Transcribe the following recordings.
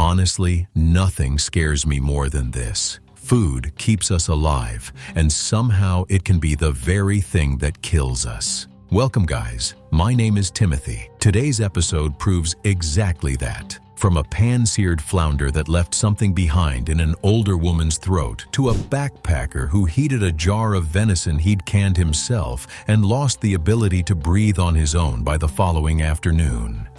Honestly, nothing scares me more than this. Food keeps us alive, and somehow it can be the very thing that kills us. Welcome, guys. My name is Timothy. Today's episode proves exactly that. From a pan-seared flounder that left something behind in an older woman's throat, to a backpacker who heated a jar of venison he'd canned himself and lost the ability to breathe on his own by the following afternoon.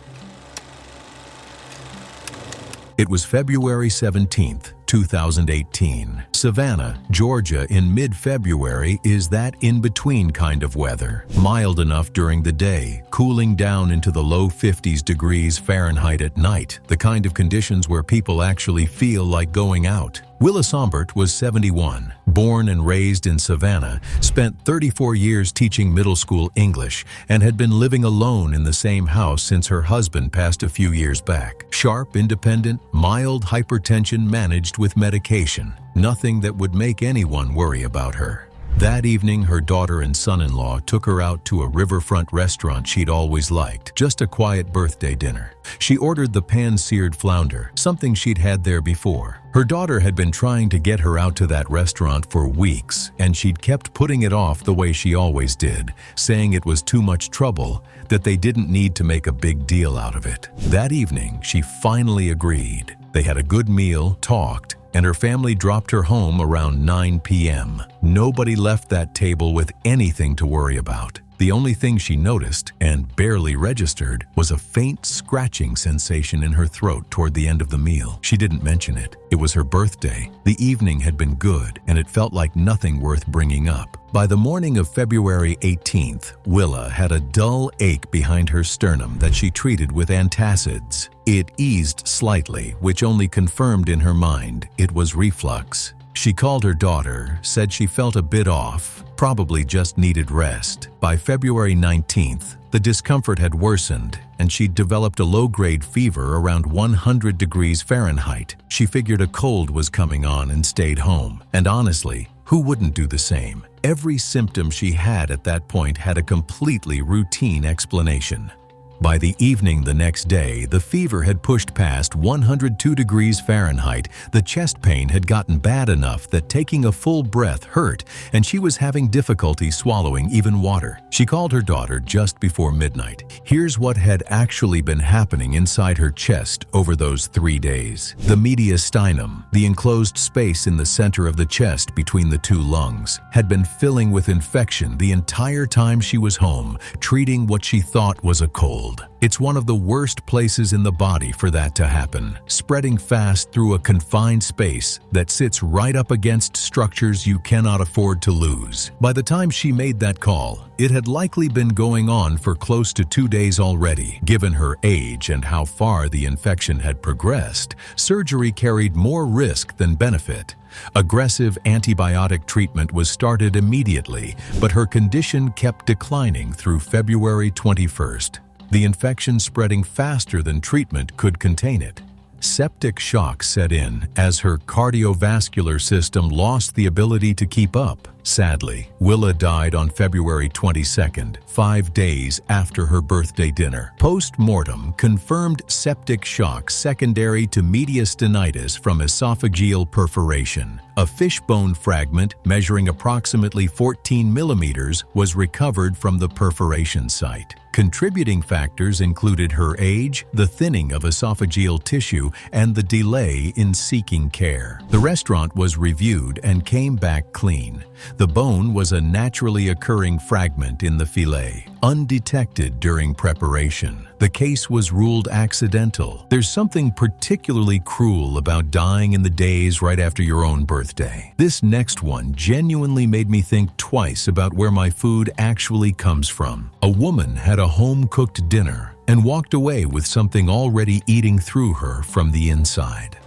It was February 17th, 2018. Savannah, Georgia in mid-February is that in-between kind of weather. Mild enough during the day, cooling down into the low 50s degrees Fahrenheit at night, the kind of conditions where people actually feel like going out. Willa Sombert was 71, born and raised in Savannah, spent 34 years teaching middle school English, and had been living alone in the same house since her husband passed a few years back. Sharp, independent, mild hypertension managed with medication. Nothing that would make anyone worry about her. That evening, her daughter and son-in-law took her out to a riverfront restaurant she'd always liked, just a quiet birthday dinner. She ordered the pan-seared flounder, something she'd had there before. Her daughter had been trying to get her out to that restaurant for weeks, and she'd kept putting it off the way she always did, saying it was too much trouble, that they didn't need to make a big deal out of it. That evening, she finally agreed. They had a good meal, talked, and her family dropped her home around 9 p.m. Nobody left that table with anything to worry about. The only thing she noticed, and barely registered, was a faint scratching sensation in her throat toward the end of the meal. She didn't mention it. It was her birthday. The evening had been good, and it felt like nothing worth bringing up. By the morning of February 18th, Willa had a dull ache behind her sternum that she treated with antacids. It eased slightly, which only confirmed in her mind it was reflux. She called her daughter, said she felt a bit off, probably just needed rest. By February 19th, the discomfort had worsened, and she'd developed a low-grade fever around 100 degrees Fahrenheit. She figured a cold was coming on and stayed home. And honestly, who wouldn't do the same? Every symptom she had at that point had a completely routine explanation. By the evening the next day, the fever had pushed past 102 degrees Fahrenheit. The chest pain had gotten bad enough that taking a full breath hurt, and she was having difficulty swallowing even water. She called her daughter just before midnight. Here's what had actually been happening inside her chest over those 3 days. The mediastinum, the enclosed space in the center of the chest between the two lungs, had been filling with infection the entire time she was home, treating what she thought was a cold. It's one of the worst places in the body for that to happen, spreading fast through a confined space that sits right up against structures you cannot afford to lose. By the time she made that call, it had likely been going on for close to 2 days already. Given her age and how far the infection had progressed, surgery carried more risk than benefit. Aggressive antibiotic treatment was started immediately, but her condition kept declining through February 21st. The infection spreading faster than treatment could contain it. Septic shock set in as her cardiovascular system lost the ability to keep up. Sadly, Willa died on February 22nd, 5 days after her birthday dinner. Post-mortem confirmed septic shock secondary to mediastinitis from esophageal perforation. A fishbone fragment measuring approximately 14 millimeters was recovered from the perforation site. Contributing factors included her age, the thinning of esophageal tissue, and the delay in seeking care. The restaurant was reviewed and came back clean. The bone was a naturally occurring fragment in the fillet, undetected during preparation. The case was ruled accidental. There's something particularly cruel about dying in the days right after your own birthday. This next one genuinely made me think twice about where my food actually comes from. A woman had a home-cooked dinner and walked away with something already eating through her from the inside.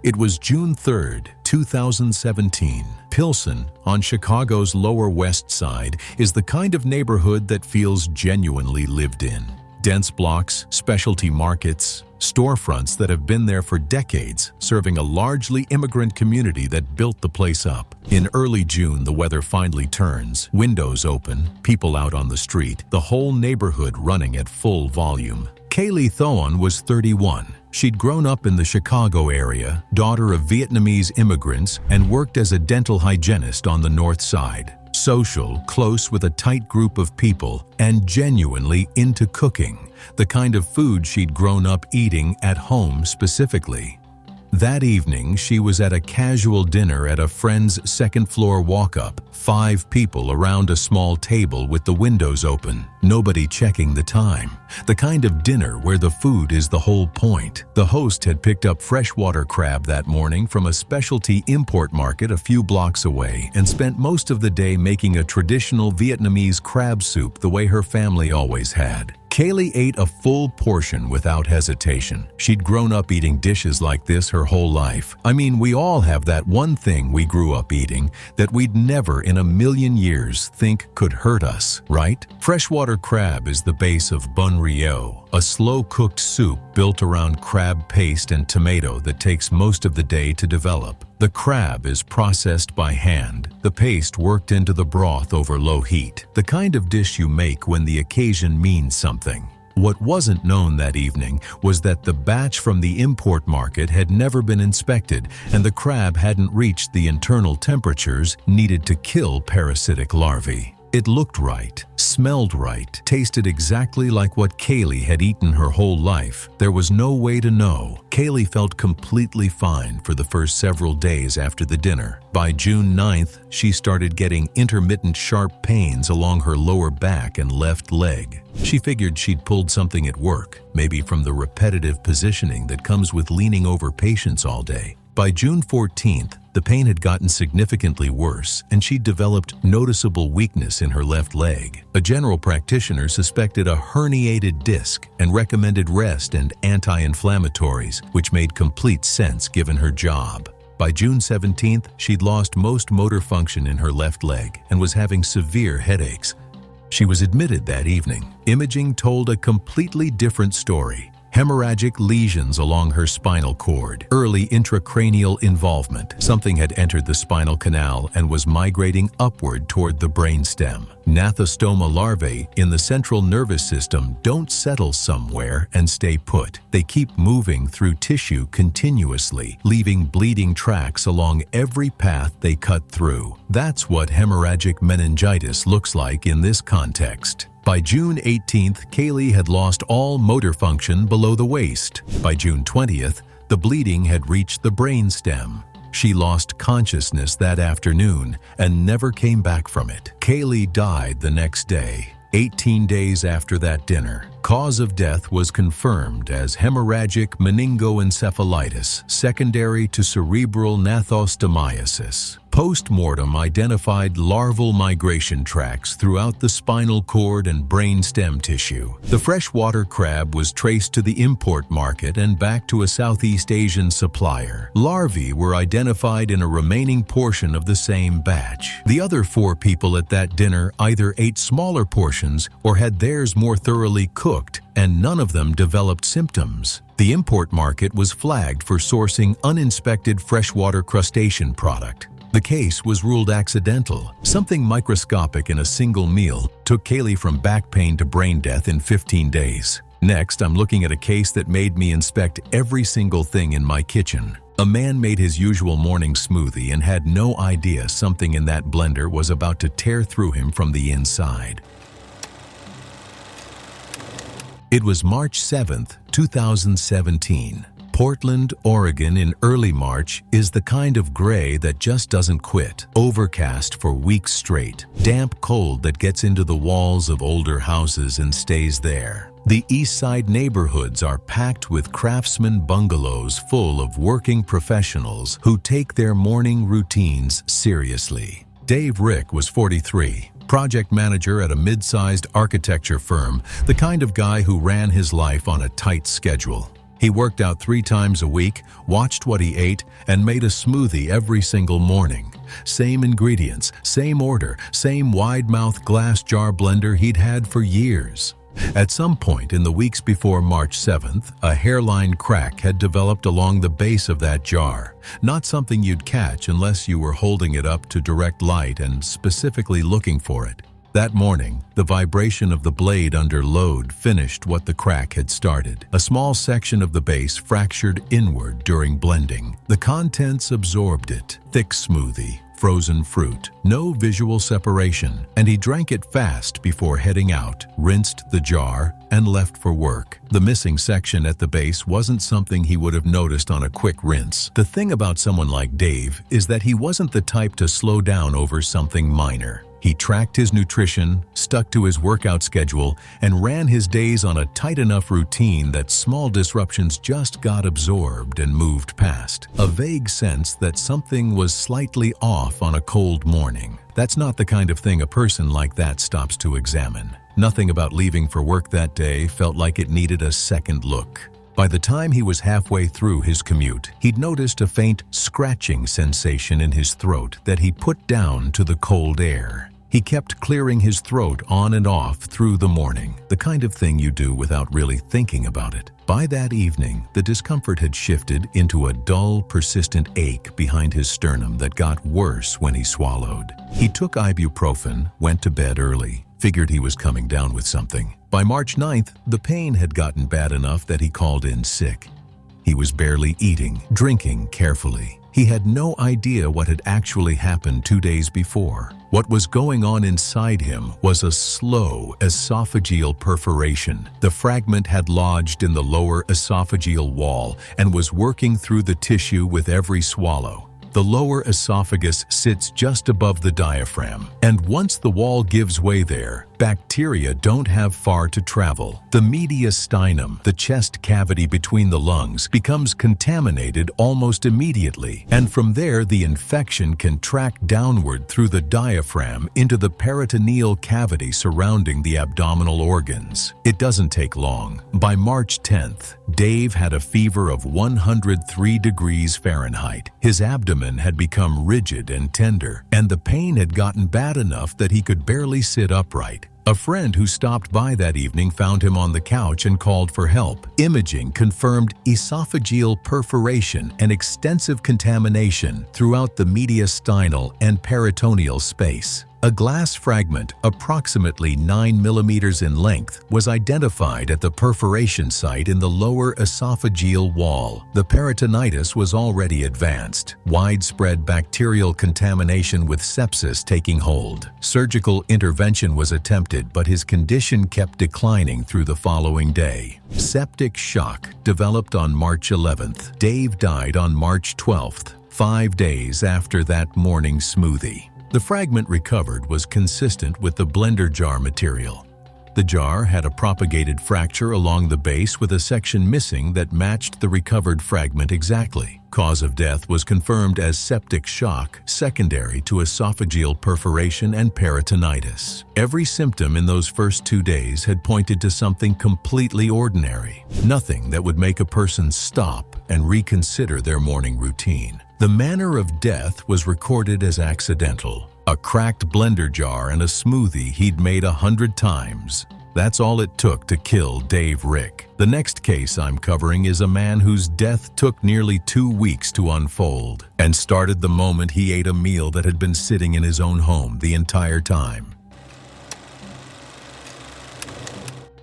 It was June 3rd, 2017. Pilsen, on Chicago's Lower West Side, is the kind of neighborhood that feels genuinely lived in. Dense blocks, specialty markets, storefronts that have been there for decades, serving a largely immigrant community that built the place up. In early June, the weather finally turns, windows open, people out on the street, the whole neighborhood running at full volume. Kaylee Thoan was 31. She'd grown up in the Chicago area, daughter of Vietnamese immigrants, and worked as a dental hygienist on the North Side. Social, close with a tight group of people, and genuinely into cooking, the kind of food she'd grown up eating at home specifically. That evening, she was at a casual dinner at a friend's second-floor walk-up, 5 people around a small table with the windows open, nobody checking the time. The kind of dinner where the food is the whole point. The host had picked up freshwater crab that morning from a specialty import market a few blocks away and spent most of the day making a traditional Vietnamese crab soup the way her family always had. Kaylee ate a full portion without hesitation. She'd grown up eating dishes like this her whole life. I mean, we all have that one thing we grew up eating that we'd never in a million years think could hurt us, right? Freshwater crab is the base of bun rio, a slow-cooked soup built around crab paste and tomato that takes most of the day to develop. The crab is processed by hand, the paste worked into the broth over low heat, the kind of dish you make when the occasion means something. What wasn't known that evening was that the batch from the import market had never been inspected and the crab hadn't reached the internal temperatures needed to kill parasitic larvae. It looked right, smelled right, tasted exactly like what Kaylee had eaten her whole life. There was no way to know. Kaylee felt completely fine for the first several days after the dinner. By June 9th, she started getting intermittent sharp pains along her lower back and left leg. She figured she'd pulled something at work, maybe from the repetitive positioning that comes with leaning over patients all day. By June 14th, the pain had gotten significantly worse, and she'd developed noticeable weakness in her left leg. A general practitioner suspected a herniated disc and recommended rest and anti-inflammatories, which made complete sense given her job. By June 17th, she'd lost most motor function in her left leg and was having severe headaches. She was admitted that evening. Imaging told a completely different story. Hemorrhagic lesions along her spinal cord, early intracranial involvement. Something had entered the spinal canal and was migrating upward toward the brainstem. Gnathostoma larvae in the central nervous system don't settle somewhere and stay put. They keep moving through tissue continuously, leaving bleeding tracks along every path they cut through. That's what hemorrhagic meningitis looks like in this context. By June 18th, Kaylee had lost all motor function below the waist. By June 20th, the bleeding had reached the brainstem. She lost consciousness that afternoon and never came back from it. Kaylee died the next day, 18 days after that dinner. Cause of death was confirmed as hemorrhagic meningoencephalitis, secondary to cerebral gnathostomiasis. Post-mortem identified larval migration tracks throughout the spinal cord and brainstem tissue. The freshwater crab was traced to the import market and back to a Southeast Asian supplier. Larvae were identified in a remaining portion of the same batch. The other 4 people at that dinner either ate smaller portions or had theirs more thoroughly cooked, and none of them developed symptoms. The import market was flagged for sourcing uninspected freshwater crustacean product. The case was ruled accidental. Something microscopic in a single meal took Kaylee from back pain to brain death in 15 days. Next, I'm looking at a case that made me inspect every single thing in my kitchen. A man made his usual morning smoothie and had no idea something in that blender was about to tear through him from the inside. It was March 7th, 2017. Portland, Oregon in early March is the kind of gray that just doesn't quit. Overcast for weeks straight. Damp cold that gets into the walls of older houses and stays there. The East Side neighborhoods are packed with craftsman bungalows full of working professionals who take their morning routines seriously. Dave Rick was 43. Project manager at a mid-sized architecture firm, the kind of guy who ran his life on a tight schedule. He worked out 3 times a week, watched what he ate, and made a smoothie every single morning. Same ingredients, same order, same wide-mouth glass jar blender he'd had for years. At some point in the weeks before March 7th, a hairline crack had developed along the base of that jar. Not something you'd catch unless you were holding it up to direct light and specifically looking for it. That morning, the vibration of the blade under load finished what the crack had started. A small section of the base fractured inward during blending. The contents absorbed it. Thick smoothie, frozen fruit, no visual separation, and he drank it fast before heading out, rinsed the jar, and left for work. The missing section at the base wasn't something he would have noticed on a quick rinse. The thing about someone like Dave is that he wasn't the type to slow down over something minor. He tracked his nutrition, stuck to his workout schedule, and ran his days on a tight enough routine that small disruptions just got absorbed and moved past. A vague sense that something was slightly off on a cold morning. That's not the kind of thing a person like that stops to examine. Nothing about leaving for work that day felt like it needed a second look. By the time he was halfway through his commute, he'd noticed a faint scratching sensation in his throat that he put down to the cold air. He kept clearing his throat on and off through the morning, the kind of thing you do without really thinking about it. By that evening, the discomfort had shifted into a dull, persistent ache behind his sternum that got worse when he swallowed. He took ibuprofen, went to bed early, figured he was coming down with something. By March 9th, the pain had gotten bad enough that he called in sick. He was barely eating, drinking carefully. He had no idea what had actually happened 2 days before. What was going on inside him was a slow esophageal perforation. The fragment had lodged in the lower esophageal wall and was working through the tissue with every swallow. The lower esophagus sits just above the diaphragm, and once the wall gives way there, bacteria don't have far to travel. The mediastinum, the chest cavity between the lungs, becomes contaminated almost immediately, and from there the infection can track downward through the diaphragm into the peritoneal cavity surrounding the abdominal organs. It doesn't take long. By March 10th, Dave had a fever of 103 degrees Fahrenheit. His abdomen had become rigid and tender, and the pain had gotten bad enough that he could barely sit upright. A friend who stopped by that evening found him on the couch and called for help. Imaging confirmed esophageal perforation and extensive contamination throughout the mediastinal and peritoneal space. A glass fragment, approximately 9 millimeters in length, was identified at the perforation site in the lower esophageal wall. The peritonitis was already advanced, widespread bacterial contamination with sepsis taking hold. Surgical intervention was attempted, but his condition kept declining through the following day. Septic shock developed on March 11th. Dave died on March 12th, 5 days after that morning smoothie. The fragment recovered was consistent with the blender jar material. The jar had a propagated fracture along the base with a section missing that matched the recovered fragment exactly. Cause of death was confirmed as septic shock, secondary to esophageal perforation and peritonitis. Every symptom in those first 2 days had pointed to something completely ordinary, nothing that would make a person stop and reconsider their morning routine. The manner of death was recorded as accidental. A cracked blender jar and a smoothie he'd made 100 times. That's all it took to kill Dave Rick. The next case I'm covering is a man whose death took nearly 2 weeks to unfold and started the moment he ate a meal that had been sitting in his own home the entire time.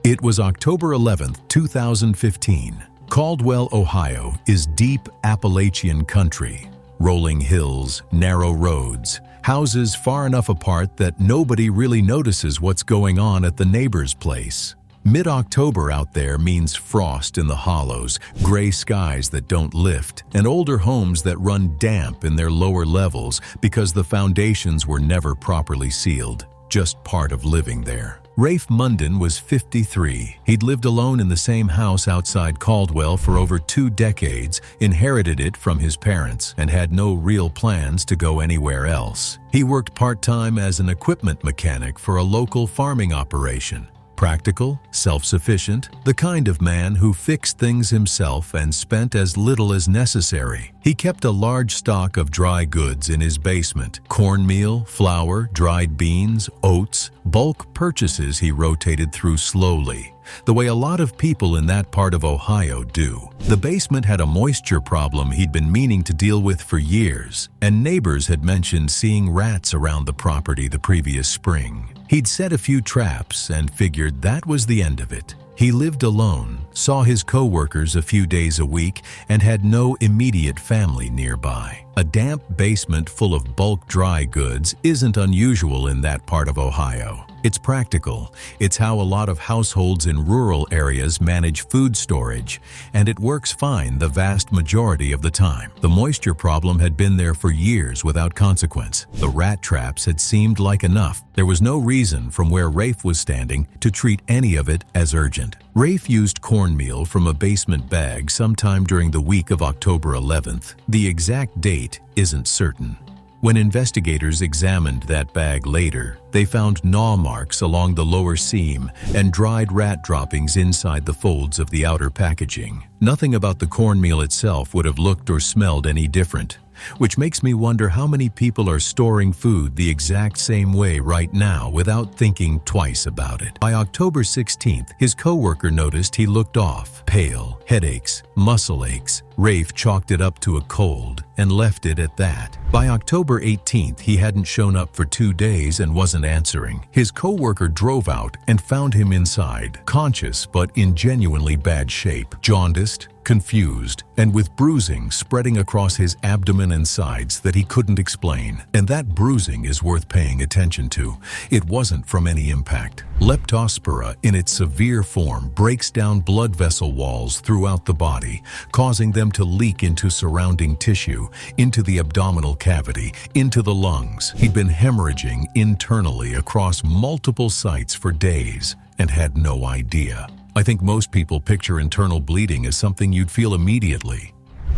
It was October 11th, 2015. Caldwell, Ohio is deep Appalachian country. Rolling hills, narrow roads, houses far enough apart that nobody really notices what's going on at the neighbor's place. Mid-October out there means frost in the hollows, gray skies that don't lift, and older homes that run damp in their lower levels because the foundations were never properly sealed, just part of living there. Rafe Munden was 53. He'd lived alone in the same house outside Caldwell for over 2 decades, inherited it from his parents, and had no real plans to go anywhere else. He worked part-time as an equipment mechanic for a local farming operation. Practical, self-sufficient, the kind of man who fixed things himself and spent as little as necessary. He kept a large stock of dry goods in his basement: cornmeal, flour, dried beans, oats, bulk purchases he rotated through slowly. the way a lot of people in that part of Ohio do. The basement had a moisture problem he'd been meaning to deal with for years, and neighbors had mentioned seeing rats around the property the previous spring. He'd set a few traps and figured that was the end of it. He lived alone, saw his co-workers a few days a week, and had no immediate family nearby. A damp basement full of bulk dry goods isn't unusual in that part of Ohio. It's practical. It's how a lot of households in rural areas manage food storage, and it works fine the vast majority of the time. The moisture problem had been there for years without consequence. The rat traps had seemed like enough. There was no reason from where Rafe was standing to treat any of it as urgent. Rafe used cornmeal from a basement bag sometime during the week of October 11th. The exact date isn't certain. When investigators examined that bag later, they found gnaw marks along the lower seam and dried rat droppings inside the folds of the outer packaging. Nothing about the cornmeal itself would have looked or smelled any different, which makes me wonder how many people are storing food the exact same way right now without thinking twice about it. By October 16th, his coworker noticed he looked off, pale, headaches, muscle aches. Rafe chalked it up to a cold and left it at that. By October 18th, he hadn't shown up for 2 days and wasn't answering. His coworker drove out and found him inside, conscious but in genuinely bad shape, jaundiced, confused, and with bruising spreading across his abdomen and sides that he couldn't explain. And that bruising is worth paying attention to. It wasn't from any impact. Leptospira, in its severe form, breaks down blood vessel walls throughout the body, causing them to leak into surrounding tissue, into the abdominal cavity, into the lungs. He'd been hemorrhaging internally across multiple sites for days and had no idea. I think most people picture internal bleeding as something you'd feel immediately.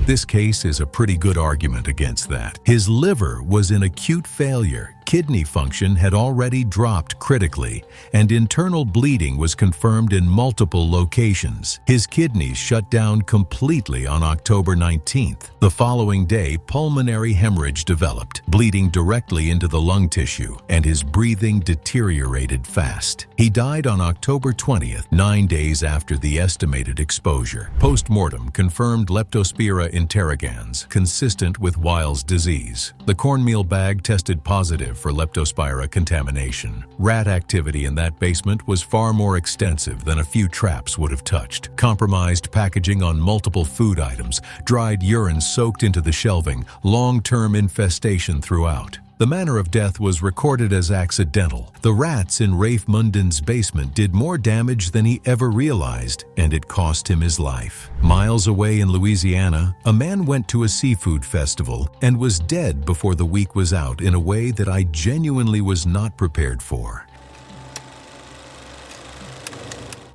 This case is a pretty good argument against that. His liver was in acute failure, kidney function had already dropped critically, and internal bleeding was confirmed in multiple locations. His kidneys shut down completely on October 19th. The following day, pulmonary hemorrhage developed, bleeding directly into the lung tissue, and his breathing deteriorated fast. He died on October 20th, 9 days after the estimated exposure. Post-mortem confirmed Leptospira interrogans, consistent with Weil's disease. The cornmeal bag tested positive for Leptospira contamination. Rat activity in that basement was far more extensive than a few traps would have touched. Compromised packaging on multiple food items, dried urine soaked into the shelving, long-term infestation throughout. The manner of death was recorded as accidental. The rats in Rafe Munden's basement did more damage than he ever realized, and it cost him his life. Miles away in Louisiana, a man went to a seafood festival and was dead before the week was out in a way that I genuinely was not prepared for.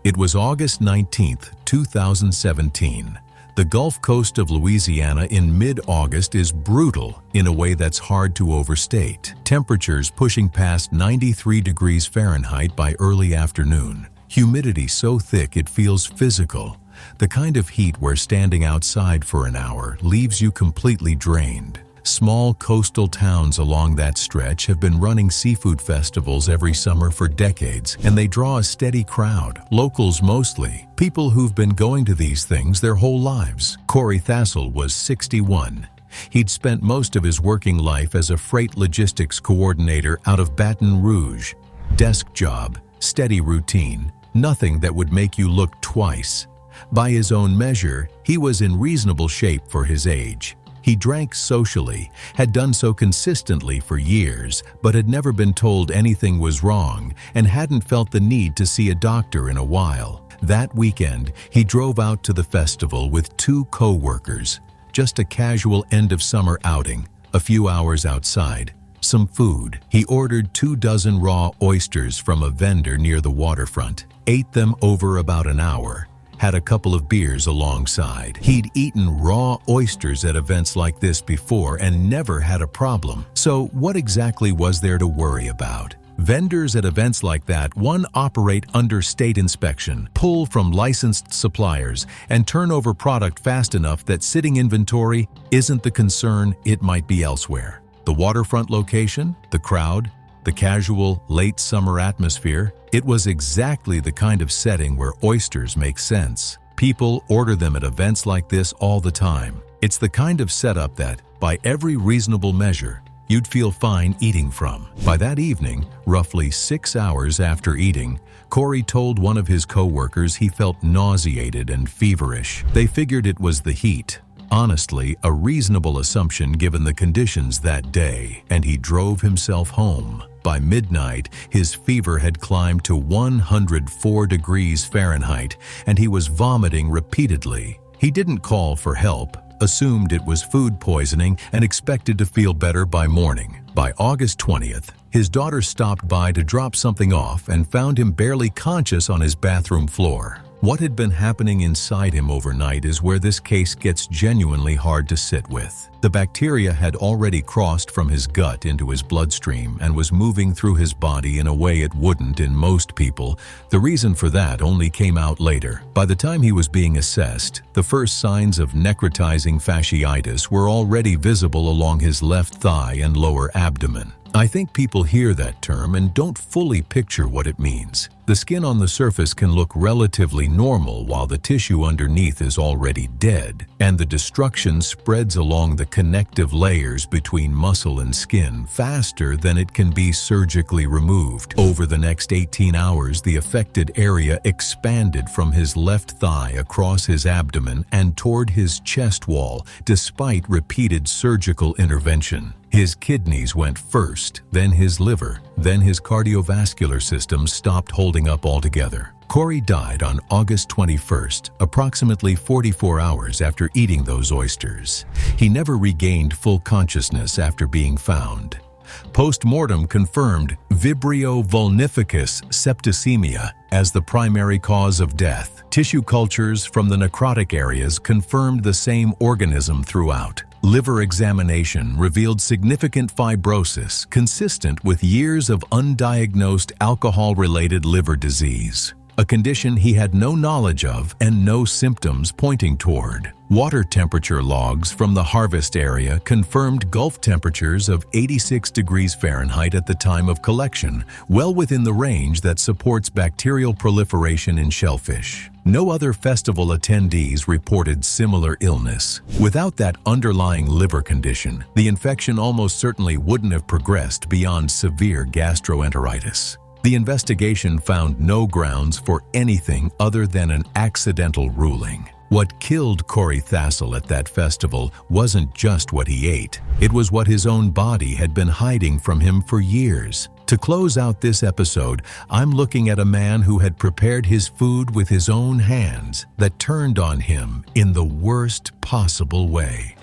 It was August 19th, 2017. The Gulf Coast of Louisiana in mid-August is brutal in a way that's hard to overstate. Temperatures pushing past 93 degrees Fahrenheit by early afternoon. Humidity so thick it feels physical. The kind of heat where standing outside for an hour leaves you completely drained. Small coastal towns along that stretch have been running seafood festivals every summer for decades, and they draw a steady crowd, locals mostly, people who've been going to these things their whole lives. Corey Thassel was 61. He'd spent most of his working life as a freight logistics coordinator out of Baton Rouge. Desk job, steady routine, nothing that would make you look twice. By his own measure, he was in reasonable shape for his age. He drank socially, had done so consistently for years, but had never been told anything was wrong and hadn't felt the need to see a doctor in a while. That weekend, he drove out to the festival with 2 co-workers. Just a casual end-of-summer outing, a few hours outside, some food. He ordered 2 dozen raw oysters from a vendor near the waterfront, ate them over about an hour, had a couple of beers alongside. He'd eaten raw oysters at events like this before and never had a problem. So what exactly was there to worry about? Vendors at events like that, one, operate under state inspection, pull from licensed suppliers, and turn over product fast enough that sitting inventory isn't the concern it might be elsewhere. The waterfront location, the crowd, The casual, late summer atmosphere, it was exactly the kind of setting where oysters make sense. People order them at events like this all the time. It's the kind of setup that, by every reasonable measure, you'd feel fine eating from. By that evening, roughly 6 hours after eating, Corey told one of his co-workers he felt nauseated and feverish. They figured it was the heat. Honestly, a reasonable assumption given the conditions that day, and he drove himself home. By midnight, his fever had climbed to 104 degrees Fahrenheit, and he was vomiting repeatedly. He didn't call for help, assumed it was food poisoning, and expected to feel better by morning. By August 20th, his daughter stopped by to drop something off and found him barely conscious on his bathroom floor. What had been happening inside him overnight is where this case gets genuinely hard to sit with. The bacteria had already crossed from his gut into his bloodstream and was moving through his body in a way it wouldn't in most people. The reason for that only came out later. By the time he was being assessed, the first signs of necrotizing fasciitis were already visible along his left thigh and lower abdomen. I think people hear that term and don't fully picture what it means. The skin on the surface can look relatively normal while the tissue underneath is already dead, and the destruction spreads along the connective layers between muscle and skin faster than it can be surgically removed. Over the next 18 hours, the affected area expanded from his left thigh across his abdomen and toward his chest wall, despite repeated surgical intervention. His kidneys went first, then his liver, then his cardiovascular system stopped holding up altogether. Corey died on August 21st, approximately 44 hours after eating those oysters. He never regained full consciousness after being found. Post-mortem confirmed Vibrio vulnificus septicemia as the primary cause of death. Tissue cultures from the necrotic areas confirmed the same organism throughout. Liver examination revealed significant fibrosis consistent with years of undiagnosed alcohol-related liver disease, a condition he had no knowledge of and no symptoms pointing toward. Water temperature logs from the harvest area confirmed Gulf temperatures of 86 degrees Fahrenheit at the time of collection, well within the range that supports bacterial proliferation in shellfish. No other festival attendees reported similar illness. Without that underlying liver condition, the infection almost certainly wouldn't have progressed beyond severe gastroenteritis. The investigation found no grounds for anything other than an accidental ruling. What killed Corey Thassell at that festival wasn't just what he ate. It was what his own body had been hiding from him for years. To close out this episode, I'm looking at a man who had prepared his food with his own hands that turned on him in the worst possible way.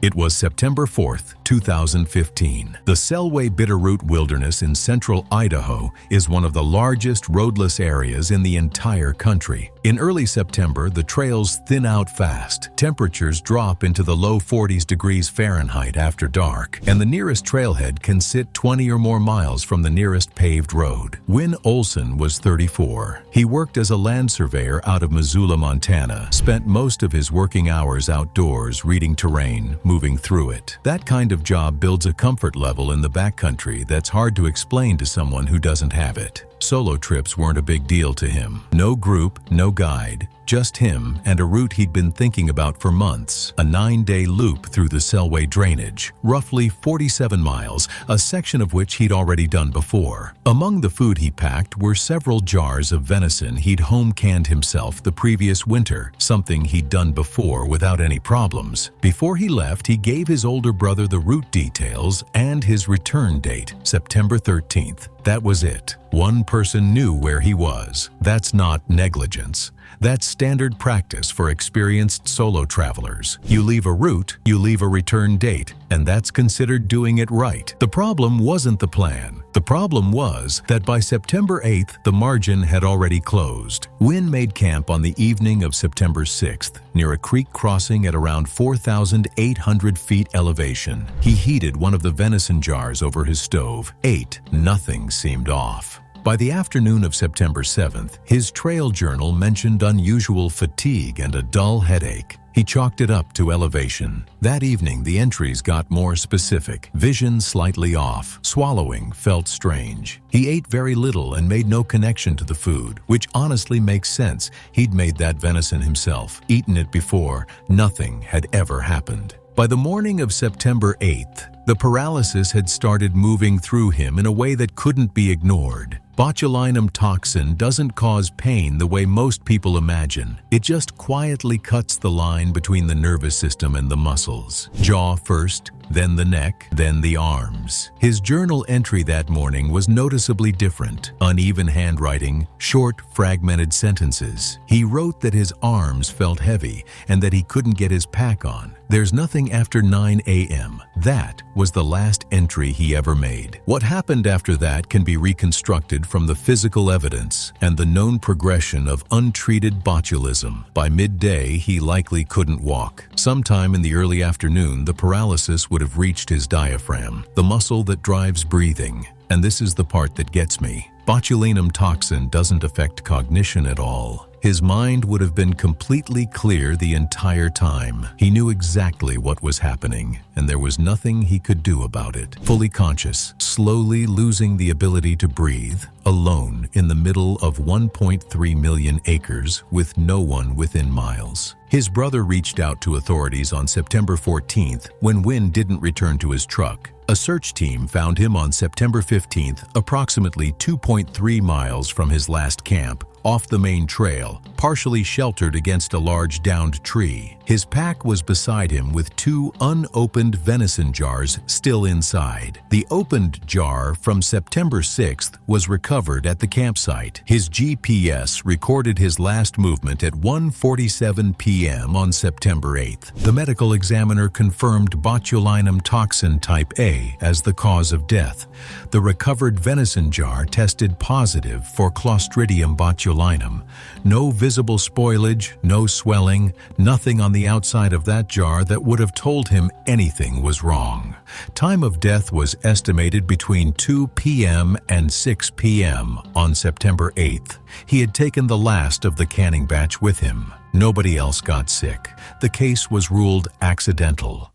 It was September 4th, 2015. The Selway Bitterroot Wilderness in central Idaho is one of the largest roadless areas in the entire country. In early September, the trails thin out fast, temperatures drop into the low 40s degrees Fahrenheit after dark, and the nearest trailhead can sit 20 or more miles from the nearest paved road. Win Olson was 34. He worked as a land surveyor out of Missoula, Montana, spent most of his working hours outdoors reading terrain, moving through it. That kind of job builds a comfort level in the backcountry that's hard to explain to someone who doesn't have it. Solo trips weren't a big deal to him. No group, no guide, just him and a route he'd been thinking about for months. A 9-day loop through the Selway drainage, roughly 47 miles, a section of which he'd already done before. Among the food he packed were several jars of venison he'd home-canned himself the previous winter, something he'd done before without any problems. Before he left, he gave his older brother the route details and his return date, September 13th. That was it. One person knew where he was. That's not negligence. That's standard practice for experienced solo travelers. You leave a route, you leave a return date, and that's considered doing it right. The problem wasn't the plan. The problem was that by September 8th, the margin had already closed. Wynn made camp on the evening of September 6th, near a creek crossing at around 4,800 feet elevation. He heated one of the venison jars over his stove, ate. Nothing seemed off. By the afternoon of September 7th, his trail journal mentioned unusual fatigue and a dull headache. He chalked it up to elevation. That evening, the entries got more specific. Vision slightly off. Swallowing felt strange. He ate very little and made no connection to the food, which honestly makes sense. He'd made that venison himself, eaten it before. Nothing had ever happened. By the morning of September 8th, the paralysis had started moving through him in a way that couldn't be ignored. Botulinum toxin doesn't cause pain the way most people imagine. It just quietly cuts the line between the nervous system and the muscles. Jaw first, then the neck, then the arms. His journal entry that morning was noticeably different. Uneven handwriting, short, fragmented sentences. He wrote that his arms felt heavy and that he couldn't get his pack on. There's nothing after 9 a.m. That was the last entry he ever made. What happened after that can be reconstructed from the physical evidence and the known progression of untreated botulism. By midday, he likely couldn't walk. Sometime in the early afternoon, the paralysis would have reached his diaphragm, the muscle that drives breathing. And this is the part that gets me. Botulinum toxin doesn't affect cognition at all. His mind would have been completely clear the entire time. He knew exactly what was happening, and there was nothing he could do about it. Fully conscious, slowly losing the ability to breathe, alone in the middle of 1.3 million acres with no one within miles. His brother reached out to authorities on September 14th when Wynn didn't return to his truck. A search team found him on September 15th, approximately 2.3 miles from his last camp, off the main trail, partially sheltered against a large downed tree. His pack was beside him with 2 unopened venison jars still inside. The opened jar from September 6th was recovered at the campsite. His GPS recorded his last movement at 1:47 p.m. on September 8th. The medical examiner confirmed botulinum toxin type A as the cause of death. The recovered venison jar tested positive for Clostridium botulinum. No visible spoilage, no swelling, nothing on the outside of that jar that would have told him anything was wrong. Time of death was estimated between 2 p.m. and 6 p.m. on September 8th. He had taken the last of the canning batch with him. Nobody else got sick. The case was ruled accidental.